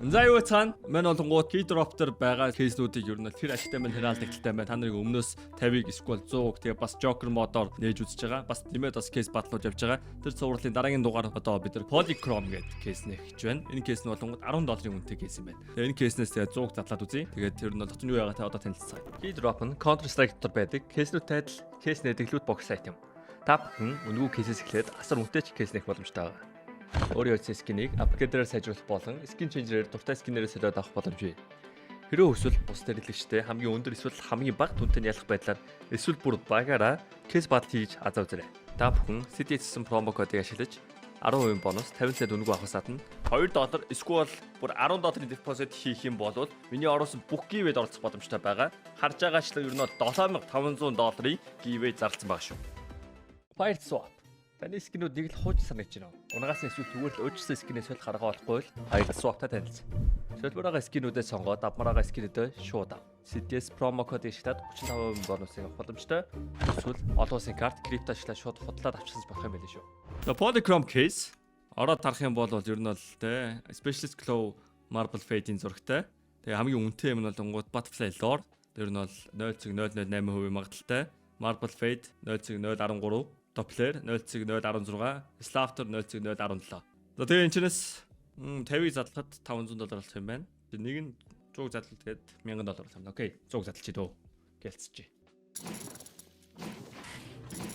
За юу цаана мань болонгууд keydrop дээр байгаа кейснүүдийг ер нь тэр ашигтай байна, тэр алдагтай байна. Та нарыг өмнөөс 50-ыг эсвэл 100-ыг тэгээ бас Joker модоор нээж үзэж байгаа. Бас нэмээд бас кейс батлууд явж байгаа. Тэр цувралын дараагийн дугаар одоо бид нар Polychrome гэдэг кейс нэх гэж байна. Энэ кейс нь болонгууд $10 үнэтэй кейс юм байна. Тэгээ энэ кейснээс тэгээ 100-г задлаад үзье. Тэгээд тэр нь дотор нь юу байгаа та одоо танилцсан. Keydrop нь Counter Strike дотор байдаг. Кейснүүдтэй адил кейс нэдэглүүд бокс айтем. Та бүхэн үнэгүй кейсээс эхлээд асар үнэтэй ч кейс нэх боломжтой байгаа. Өөрийн утсан скинийг апгрейдээр сайжруулах болон скин ченжерээр дуртай скинээрээ солиод авах боломжтой. Хэрэв эсвэл бус дэлгэцтэй хамгийн өндөр эсвэл хамгийн бага түнтэй ялах байдлаар эсвэл бүр багаараа кейс батл хийж азаа үзээрэй. Та бүхэн CDS промо кодыг ашиглаж 10% бонус 50 цент үнэгүй авахаас гадна $2 эсвэл бүр $10 депозит хийх юм бол миний ороосон бүх гивэд оролцох боломжтой байгаа. Харж байгаачлаа ер нь $7500-ийн гивэд зарласан байгаа шүү. Fire swap. Таны скинүүд нэг л хууч санагдаж байна. Унагаас эсвэл зүгээр л өөрчлөсөн скинээс л гаргаа болохгүй л Fire swap-тай танилцсан. Шилбэр байгаа скинүүдээ сонгоод авмаар байгаа скинүүдээ шууд ав. CDS промо кодыг ашиглаад 35% бонусыг авах боломжтой. Эсвэл олон улсын карт крипто ашиглаад шууд худлаад авчихсан болох юм байл шүү. The Polychrome case ороод тарах юм бол ер нь бол те Specialist Claw Marble Fade-ийн зурагтай. Тэгээ хамгийн үнэтэй юм нь бол Butterfly Lore. Тэр нь бол 0.008% магадaltaй. Marble Fade 0.013, Doppler 0.016, Slaughter 0.017. За тэгээ энэ чинээс 50-ыг задлахад $500 болох юм байна. Нэг нь 100 задлал тэгээд $1000 болох юм. Окей, 100 задлчих дөө. Гэлцчихье.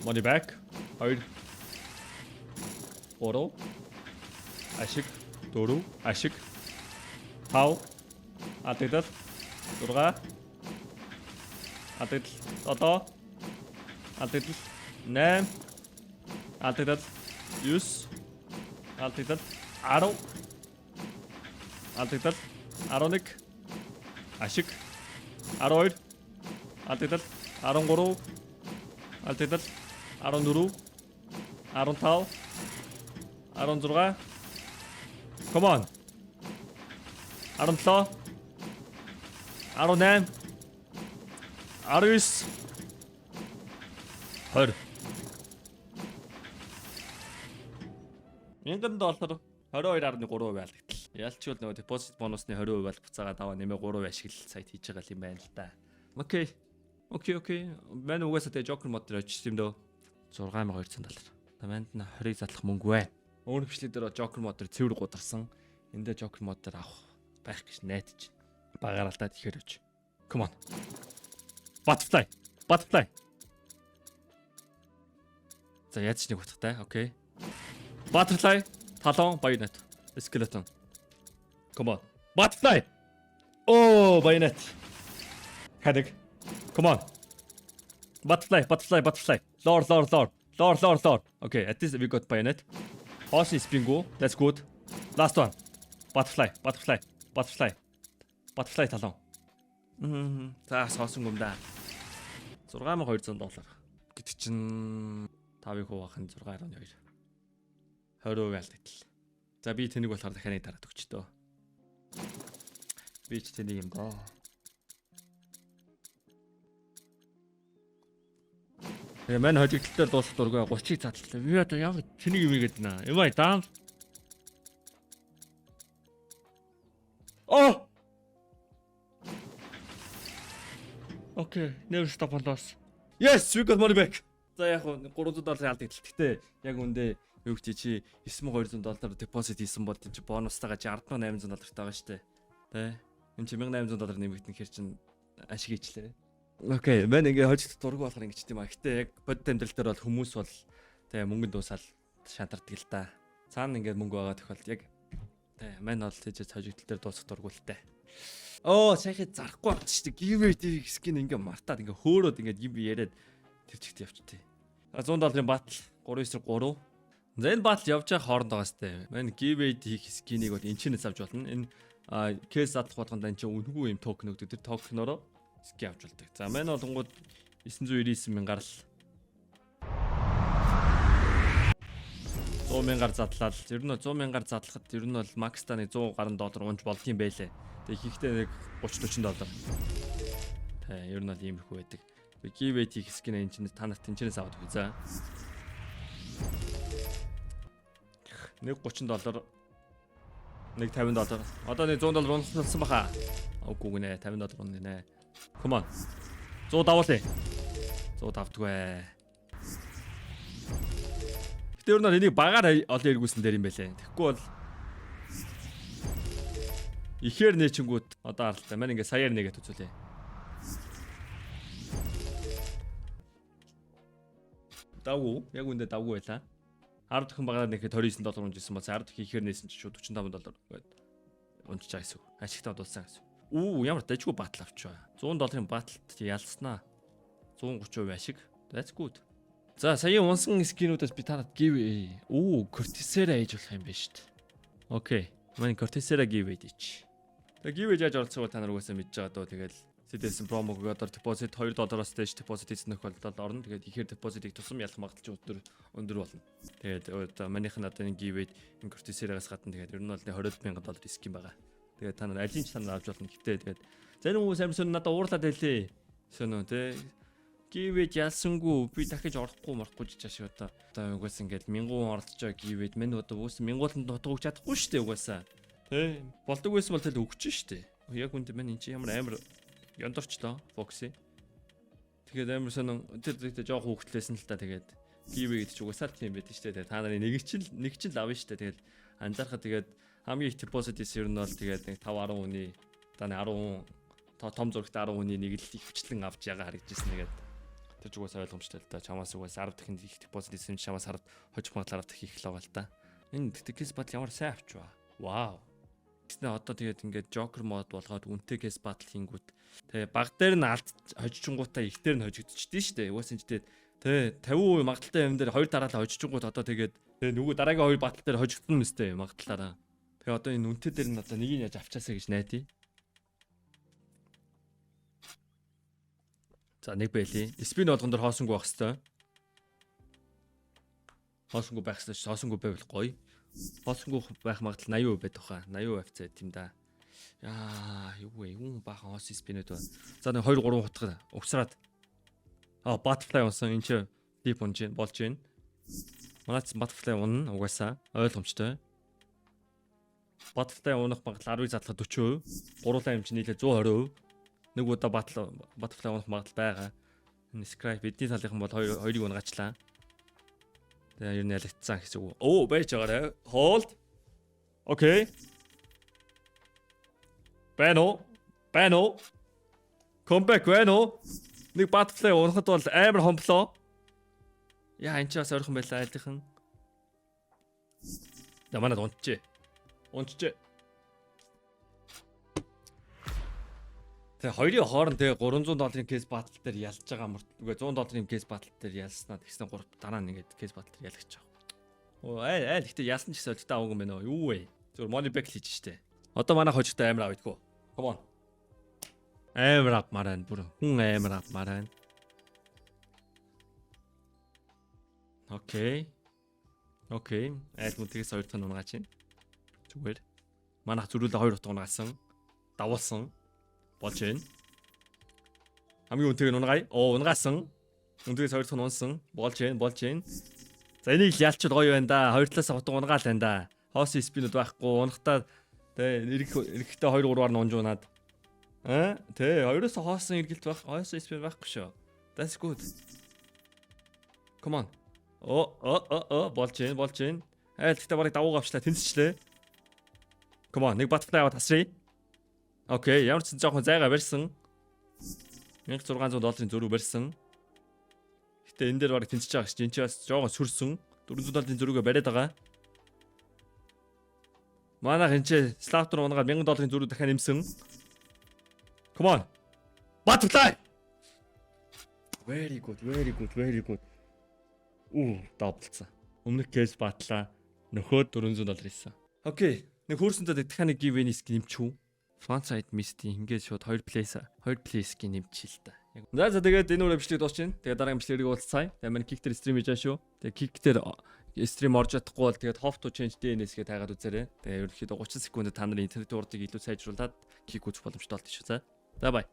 Money back. 2 3 ашиг 4 ашиг 5 атагдал 6 атагдал одоо атагдал 8 атагдал 9 атагдал 10 атагдал 11 ашиг 12 атагдал 13 атагдал 14 15 16 Come on 17 18 19 20 $1000 22.3% алдагдал. Ялчгүй нөгөө депозит бонусны 20% аль буцаагаад аваа нэмээ 3% ашиглал сайт хийж байгаа юм байна л да. Окей. Мань угаасаа тэгээ Joker мод дээр очиж юм дөө. $6200. Таманд нь 20-ыг задлах мөнгө бай. Өөр хвшлээ дээр Joker мод дээр цэвэр гударсан. Эндээ Joker мод дээр авах байх гэж найдаж байна. Багааралдаад ихээр өч. Come on. Butterfly. За яаж ч нэг утгатай. Окей. Butterfly, талон, bayonet, skeleton. Come on. Butterfly. Oh, bayonet. Хадаг. Come on. Butterfly. Lore. Okay, at least we got bayonet. Hoshi spingo. That's good. Last one. Butterfly талон. За соосон юм да. $6200 гэдэг чинь 5% хуваахын 6.2. 20% алдагдал. За би тэнийг болохоор дахиад дараад өгч дөө. Би ч тэнийг юм доо. Тэгээ мань хожигдтал дуусах дургаа 30-ыг задлаа. Би одоо ямар тэнийг юм гээд наа. Эмай даам. Oh! Okay, never stop on loss. Yes, we got money back. За яг $300 алдагдал. Гэтэ яг үндэ юу гэж чи $9200 депозит хийсэн бол тийм чи бонустайгаа $60800 тагаа штэ. Тэ? Энд чи $1800 нэмэгдэн хэр чин ашиг хийчлээ. Окей, мань ингээ хожигдох дург болохоор ингэ ч тийм аа. Гэтэ яг бодит амьдрал дээр бол хүмүүс бол тэ мөнгөнд дуусаад шантардаг л да. Цаана ингээ мөнгө байгаа тохиолдолд яг тэ мань бол тийж хожигдол дээр дуусах дургуултай. Сайхан зарахгүй байна шүү дээ. Giveaway скин ингээ мартаад ингээ хөөрөөд ингээ юм яриад тэр чигт явчихтыг. $100 батл 3-3. За энэ батл явж байгаа хооронд байгаа сте. Мань giveaway хийх скинийг бол энэчнээс авч болно. Энэ кейс задлах болгонд энэ чинь үнэгүй юм токен өгдөг. Тэр токенороо скин авч болдог. За мань болонгууд 999 мянгаар л 100,000-аар задлаад ер нь 100,000-аар задлахад ер нь бол макста нэг $100 унж болох юм байлээ. Тэг хийхдээ нэг $30-40. Тэ ер нь бол иймэрхүү байдаг. Giveaway хийх скин энэ чинь та нарт тэнчнээс аваад өгье. За. Нэг $30 Нэг $50. Одоо нэг $100 унсан баха. Үгүй гинэ $50 уннэ. Come on. 100 давуулъя. 100 давдгүй. Гэтэ ер нь энийг багаар олон эргүүлсэн дээр юм байлээ. Тэгэхгүй бол ихээр нээчингүүд одоо аралтай. Манай ингээ саяар нэгээд үзүүлээ. Давгүй. Яг үндэ давгүй байлаа. 10 дахин багаар нэхэд $29 унжсэн бол 10 дахин ихээр нээсэн чинь шууд $45 гээд унжиж байгаа гэсэн. Ашигтай дулсан гэсэн. Ямар дажгүй батал авчваа. $100 баталт ялснаа. 130% ашиг. That's good. За сая унсан скинүүдээс би танад give. Cortesera ээж болох юм байна шүү дээ. Окей. Манай Cortesera give ээж. Тэгээ give яаж оролцохыг та нар угаасаа мэдж байгаа дөө. Тэгэл сэдэлсэн промогоор deposit $2-оос дээш deposit хийсэн тохиолдолд орно. Тэгээд ихээр deposit-ийг тусам ялах магадлал өндөр болно. Тэгээд манийх нь одоо энэ give энэ Cortesera-гаас гадна тэгээд ер нь бол $20,000 риск юм байгаа. Тэгээд та нар аль нь ч та нар авч болно. Гэтээ тэгээд зарим хүмүүс амарсан надад уурлаад байлээ. Шөнөө те give ялсангүй би дахиж орохгүй жишээ одоо угаасаа ингээд 1000 оролцож байгаа give мань одоо угаасаа 1000-д дутгах чадахгүй шүү дээ угаасаа. Тэ болдог байсан бол тэгэл өгч шүү дээ. Яг үндэ мань энэ чи ямар амар яндорчлоо Foxy. Тэгээд амар сонин тэр жоох хөөгтлээсэн л та тэгээд give гэдэг чи угаасаа тийм байдаг шүү дээ. Та нарын нэг ч л авна шүү дээ. Тэгээд анзаархад тэгээд хамгийн их deposit хийсэн ер нь бол тэгээд нэг 5-10 хүний таны 10 том зурагт 10 хүний нэг л их хүчлэн авч ягаа харагдчихсэн тэгээд тэр ч угаасаа ойлгомжтой л да. Чамаас угаасаа 10 дахин их deposit хийсэн чамаас 10 хожих магадлал 10 дахин их л байгаа л да. Энэ case battle ямар сайн авчваа. Вау. Гэснээр одоо тэгээд ингээд Joker мод болгоод үнэтэй case battle хийнгүүт тэгээ баг дээр нь алт хожичингуудаа их дээр нь хожигдчихдээ шүү дээ. Угаасаа энэ тэгээ 50% магадaltaй юм дээр хоёр дараалал хожичингууд одоо тэгээд тэгээ нөгөө дараагийн хоёр battle дээр хожигдсон мэстэй магадлалаараа. Тэгээ одоо энэ үнэтэй дээр нь одоо нэгийг яаж авчаасаа гэж найдаа. За нэг байлээ. Спин болгон дээр хоосонгүй байх хэвээр. Хоосонгүй байх хэвээр. Хоосонгүй байвал гоё. Хоосонгүй байх магадлал 80% байдаг хаа. 80% авцаа тийм да. Яа, юу вэ? Юу баахан хоос спинэд байна. За нэг 2 3 хутга угсраад. Butterfly унсан энэ чи deep болж байна. Манайц butterfly унна угаасаа ойлгомжтой. Butterfly унах магадлал 10-ыг задлахад 40%. Гурлаа юм чи нийлээ 120%. Нэг удаа butterfly унах магадлал байгаа. Энэ scribe эдний талынхан бол хоёрыг унагаачлаа. Тэгээ ер нь ялагдсан гэсэн үг. Байж байгаарэ. Hold. Окей. Бано. Come back бано. Нэг butterfly унахад бол амар хомблоо. Яа энэ ч бас ойрхон байлаа айлынхан. За манад унтжээ. Тэгээ хоёрын хооронд тэгээ $300 case battle дээр ялж байгаа үгүй $100 case battle дээр ялснаа тэгснэ 3 дараа нь ингээд case battle дээр ялгч байгаа. Айл ихтэй ялсан ч гэсэн өлтөө аваагүй мэн үү? Юу вэ? Зүгээр money back хийж штэ. Одоо манай хожигтой амар авъдгүй. Come on. Амар авмаар байна бүр. Хүн амар авмаар байна. Окей. Айл мөн тэгээс 2 тон унгаач юм. Зүгээр. Манайх зүрүүлээ 2 утга унгаасан. Давуулсан. Болж байна. Хамгийн үнэтэйг нь унгай. Унгаасан. Үндгээс 2 тон унсан. Болж байна. За энийг ялчод гоё байна да. 2 талаас утга унгаал байна да. Хоосын спинүүд байхгүй. Унахтаа тэ эрэхтэй 2 3-аар нь унж унаад. Тэ 2-оос хоосон эргэлт байх. Хоосон спин байхгүй шүү. That's good. Come on. Болж байна. Айл гэхдээ барыг давууг авчлаа. Тэнцчлээ. Come on. Нэг butterfly аваад тасрий. Окей, ямар ч жоохон зайгаа барьсан. $1600 зөрүү барьсан. Гэтэ энэ дээр барыг тэнцэж байгаа гэж энэ ч бас жоохон сүрсэн. $400 зөрүүгээ бариад байгаа. Манайх энэ ч Slaughter унгаад $1000 зөрүү дахиад нэмсэн. Come on. Butterfly. Very good. Даблцсан. Өмнөх case батлаа. Нөхөд $400 ийсэн. Окей. Нэг хөрсөндөө дахиад нэг give in-ийг нэмчихв. Front side mist ингээд шууд 2 place-ийг нэмчихээ л та. За тэгээд энэ үрэ бичлэг дуусч байна. Тэгээд дараагийн бичлэгийг уулзцаая. Тэгээд манай kick дээр стрим хийж байгаа шүү. Тэгээд kick дээр стрим орж чадахгүй бол тэгээд Hof to change DNS-гээ таагаад үзээрэй. Тэгээд ерөнхийдөө 30 секундэд та нарын интернет урдыг илүү сайжруулад kick үзэх боломжтой болчих шүү. За бай.